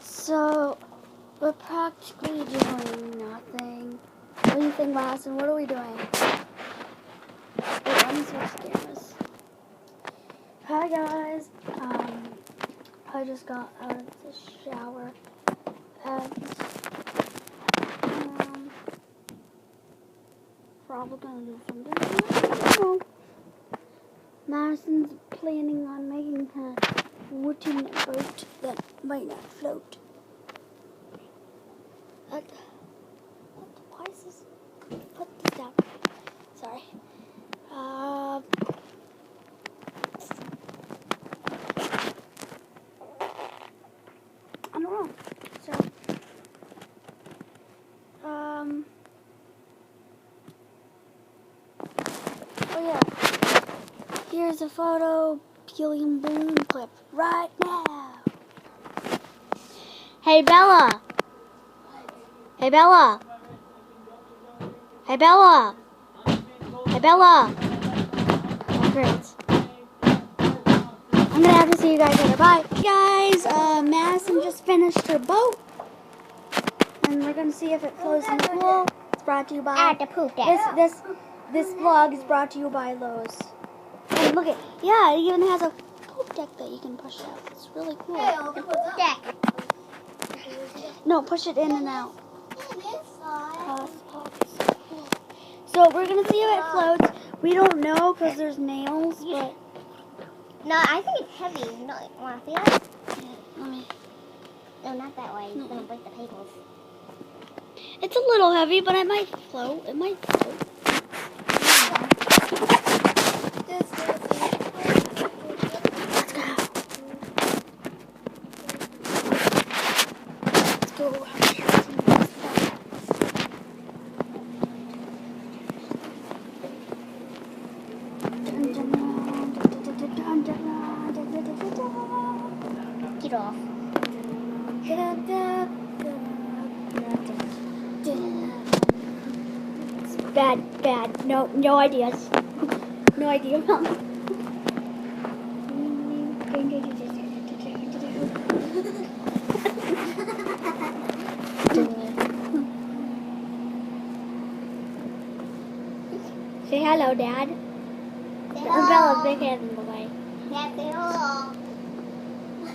So we're practically doing nothing. What do you think, Madison? What are we doing? Wait, let me switch cameras. Hi guys. I just got out of the shower and probably gonna do something. I don't know. Madison's planning on making a wooden boat that might not float. Why is this? Put this down. Sorry. I don't know. So, oh yeah. Here's a photo helium balloon clip right now. Hey Bella. Hey Bella. Hey Bella. Hey Bella. Oh, great. I'm gonna have to see you guys later. Bye. Hey guys, Madison just finished her boat. And we're gonna see if it floats in the pool. It's brought to you by this vlog is brought to you by Lowe's. And look at, yeah, it even has a poop deck that you can push out. It's really cool. Deck. No, push it in and out. So we're gonna see if it floats. We don't know because there's nails, but No, I think it's heavy. No, want to feel it? let me. No, not that way. It's gonna break the cables. It's a little heavy, but it might float. It might float. Let's go. Let's go. Get off. Bad. No ideas. No idea. Say hello, Dad. Say Bella's big head in the way. Yeah, say hello.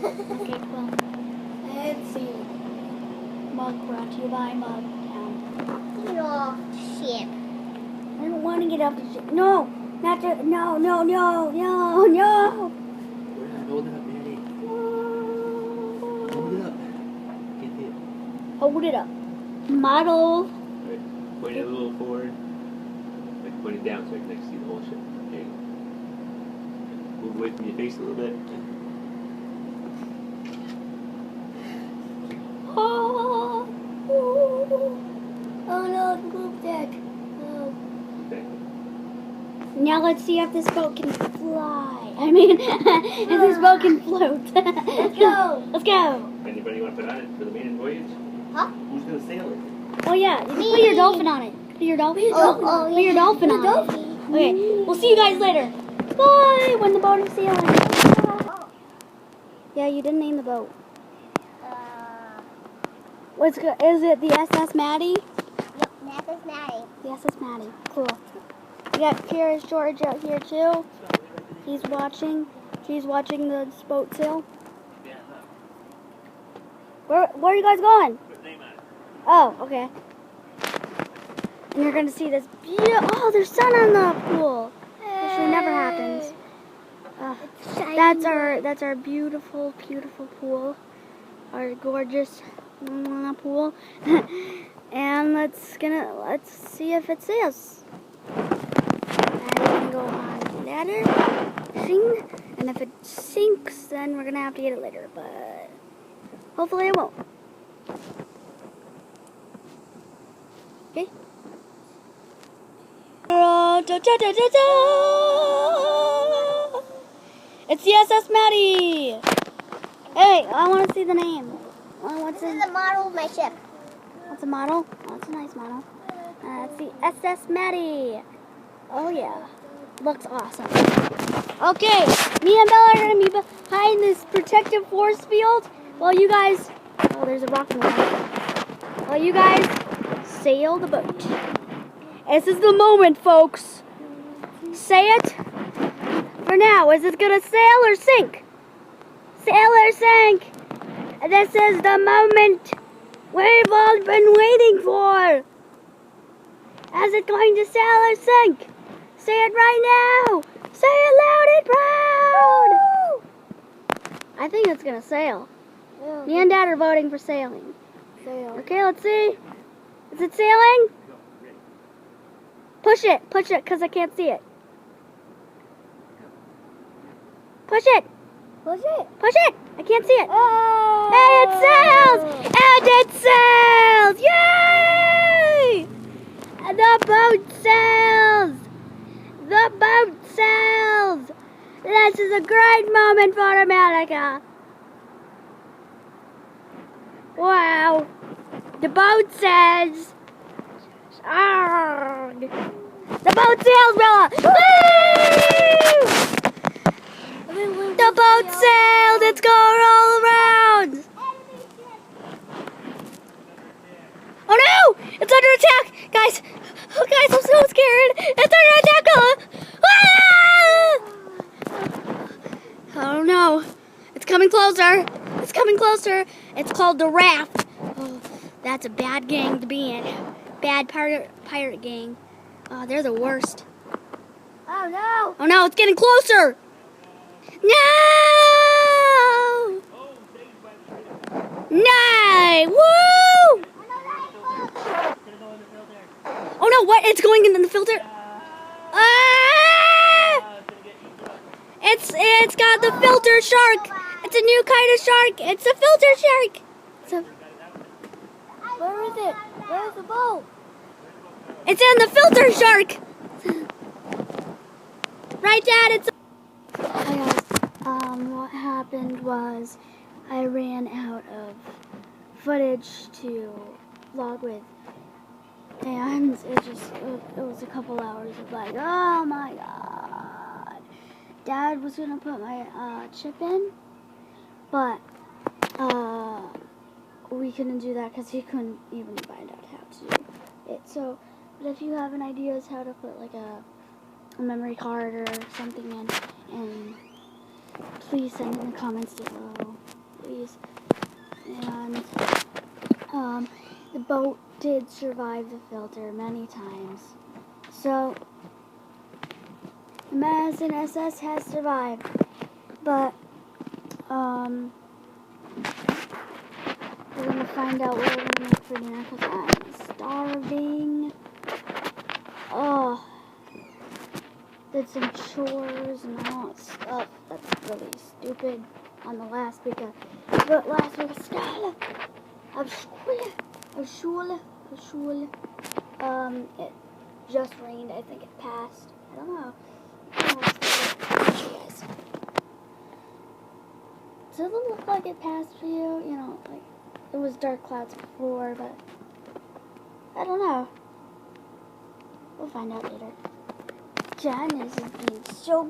Okay, well, let's see. Mug brought to you by Mug Town. Get off ship. I don't want to get off the ship. No, not to. No. Hold it up, Maddie. Hold it up. Get it. Hold it up. Model. Right. Point it a little forward. Like point it down so I can see the whole ship. There you go. Move away from your face a little bit. Oh no, the poop deck. Oh. Okay. Now let's see if this boat can fly. I mean, if this boat can float. Let's go. Let's go. Anybody want to put on it for the maiden voyage? Huh? Who's gonna sail it? Oh yeah, you can put your dolphin on it. Put your dolphin. Put your dolphin on it. Okay, we'll see you guys later. Bye. When the boat is sailing. Yeah, you didn't name the boat. What's good? Is it the SS Maddie? Yep, that's Maddie. The SS Maddie. Cool. We got Curious George out here too. He's watching. She's watching the boat sail. Where are you guys going? Oh, okay. And you're gonna see this oh, there's sun on the pool. Actually, never happens. That's our beautiful pool. Our gorgeous pool. And let's see if it sails. And we can go on ladder, sing, and if it sinks, then we're gonna have to get it later. But hopefully it won't. Okay. It's the SS Maddie. Hey, I want to see the name. What's This is the model of my ship. What's a model? Oh, it's a nice model. It's the SS Maddie. Oh yeah. looks awesome. Okay, me and Bella are gonna be behind this protective force field while you guys, oh, there's a rock in the way. While you guys sail the boat. This is the moment, folks. Say it for now. Is it gonna sail or sink? Sail or sink? This is the moment we've all been waiting for. Is it going to sail or sink? Say it right now. Say it loud and proud. I think it's gonna sail. Yeah. Me and Dad are voting for sailing. Sail. Okay, let's see. Is it sailing? Push it, because I can't see it. Push it, Push it. push it. I can't see it. Oh. Hey, it sails! And it sails! Yay! The boat sails! The boat sails! This is a great moment for America. Wow. The boat sails. Arrgh. The boat sails, Bella! Woo! The boat sailed! It's going all around! Oh no! It's under attack! Guys! Oh guys, I'm so scared! It's under attack! Ah! Oh no! It's coming closer! It's coming closer! It's called the Raft. Oh, that's a bad gang to be in. Bad pirate gang. Oh, they're the worst. Oh no. Oh no, it's getting closer! No! No! Woo! Oh no, what? It's going in the filter? Ah! It's got the filter shark. It's a new kind of shark. It's a filter shark. Where is it? Where's the boat? It's in the filter shark. Right, Dad? It's. Hi guys. What happened was I ran out of footage to vlog with, and it was a couple hours of like, oh my god. Dad was gonna put my chip in, but we couldn't do that because he couldn't even find out how to do it. So, but if you have an idea as how to put like a memory card or something in, and please send in the comments below, please. And the boat did survive the filter many times, so the Madison SS has survived. But we're gonna find out what we're gonna make for dinner because I'm starving. Oh. Did some chores and all that stuff. That's really stupid on the last week of school. It just rained. I think it passed. I don't know. I'll show you guys. Does it look like it passed for you? You know, like it was dark clouds before, but I don't know. We'll find out later. Janice is being so...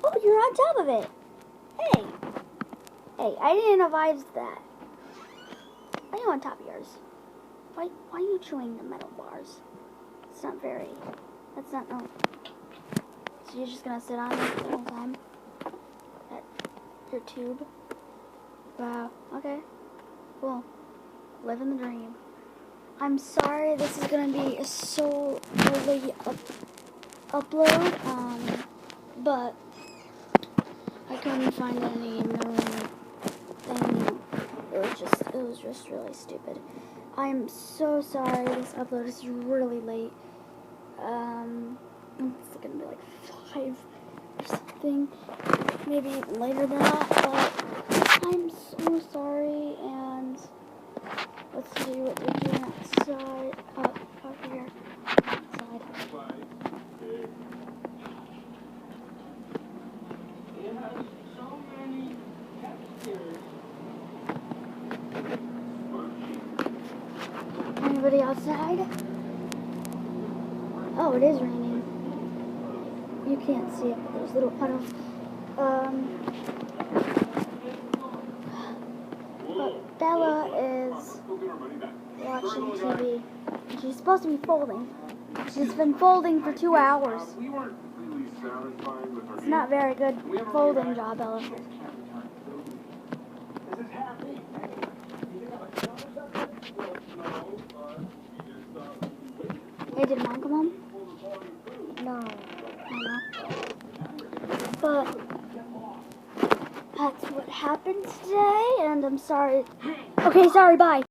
Oh, you're on top of it. Hey. Hey, I didn't advise that. Why are you on top of yours? Why are you chewing the metal bars? It's not very... That's not... No. So you're just going to sit on it the whole time? At your tube? Wow. Okay. Cool. Living the dream. I'm sorry this is going to be a so early upload, but I couldn't find any million thing. It was just really stupid. I'm so sorry this upload is really late. It's gonna be like 5 or something, maybe even later than that, but I'm so sorry, and let's see what they're doing outside, up here, outside. Anybody outside? Oh, it is raining. You can't see it, but there's a little puddle. But Bella is watching TV. And she's supposed to be folding. She's been folding for 2 hours. It's not very good folding job, Bella. Hey, did Mom come home? No. I don't know. But that's what happened today, and I'm sorry. Okay, sorry, bye.